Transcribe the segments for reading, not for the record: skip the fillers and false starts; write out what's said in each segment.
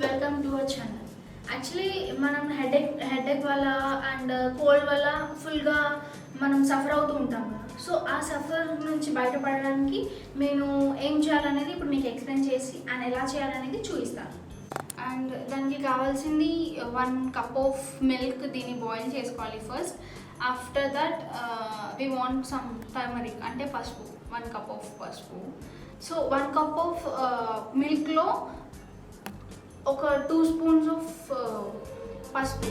Welcome to our channel. Actually మనం headache వల్ల and cold వల్ల ఫుల్గా మనం సఫర్ అవుతూ ఉంటాం కదా. సో ఆ సఫర్ నుంచి బయటపడడానికి నేను ఏం చేయాలనేది ఇప్పుడు మీకు ఎక్స్ప్లెయిన్ చేసి అండ్ ఎలా చేయాలనేది చూపిస్తాను. అండ్ దానికి కావాల్సింది 1 కప్ ఆఫ్ మిల్క్. దీన్ని బాయిల్ చేసుకోవాలి first. After that we want some turmeric అంటే పసుపు, 1 కప్ ఆఫ్ పసుపు. సో 1 కప్ ఆఫ్ మిల్క్లో ఒక 2 స్పూన్స్ ఆఫ్ పసుపు,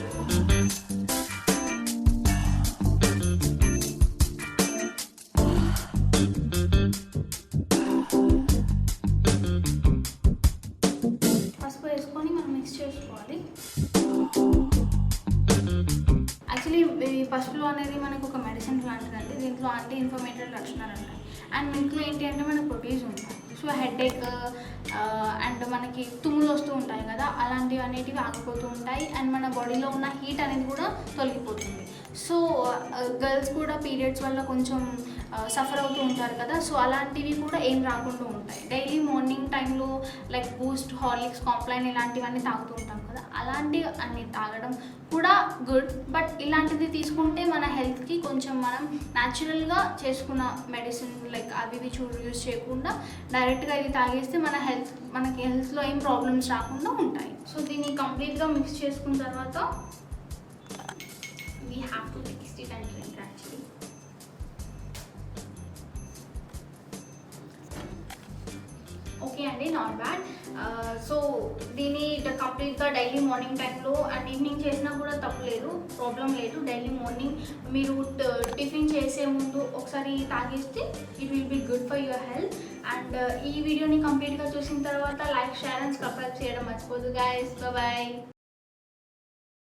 వేసుకొని మనం మిక్స్ చేసుకోవాలి. యాక్చువల్లీ ఈ పసుపులో అనేది మనకు ఒక మెడిసిన్ లాంటిదండి. దీంట్లో యాంటీ ఇన్ఫ్లమేటరీ లక్షణాలు ఉంటాయి. అండ్ మిల్క్లో ఏంటి అంటే మనకు ప్రోటీన్స్ ఉంటాయి. సో హెడేక్ అండ్ మనకి తుమ్ములు వస్తూ ఉంటాయి కదా, అలాంటివి అనేటివి ఆగిపోతూ ఉంటాయి. అండ్ మన బాడీలో ఉన్న హీట్ అనేది కూడా తొలగిపోతుంది. సో గర్ల్స్ కూడా పీరియడ్స్ వల్ల కొంచెం సఫర్ అవుతూ ఉంటారు కదా, సో అలాంటివి కూడా ఏం రాకుండా ఉంటాయి. డైలీ మార్నింగ్ టైంలో లైక్ బూస్ట్, హార్లిక్స్, కాంప్లైన్ ఇలాంటివన్నీ తాగుతూ ఉంటాం కదా, అలాంటివి అన్ని తాగడం కూడా గుడ్. బట్ ఇలాంటిది తీసుకుంటే మన హెల్త్కి కొంచెం మనం న్యాచురల్గా చేసుకున్న మెడిసిన్ లైక్ అవి యూజ్ చేయకుండా డైరెక్ట్గా ఇది తాగేస్తే మనకి హెల్త్లో ఏం ప్రాబ్లమ్స్ రాకుండా ఉంటాయి. సో దీన్ని కంప్లీట్గా మిక్స్ చేసుకున్న తర్వాత we have to mix it and drink actually. Okay అండి, నాట్ బ్యాడ్. సో దీన్ని కంప్లీట్గా డైలీ మార్నింగ్ టైంలో అండ్ ఈవినింగ్ చేసినా కూడా తప్పులేదు, ప్రాబ్లం లేదు. డైలీ మార్నింగ్ మీరు టిఫిన్ చేసే ముందు ఒకసారి తాగేస్తే it will be good for your health. And ఈ వీడియోని కంప్లీట్గా చూసిన తర్వాత లైక్, షేర్ అండ్ సబ్స్క్రైబ్ చేయడం మర్చిపోదు గైస్. బాయ్.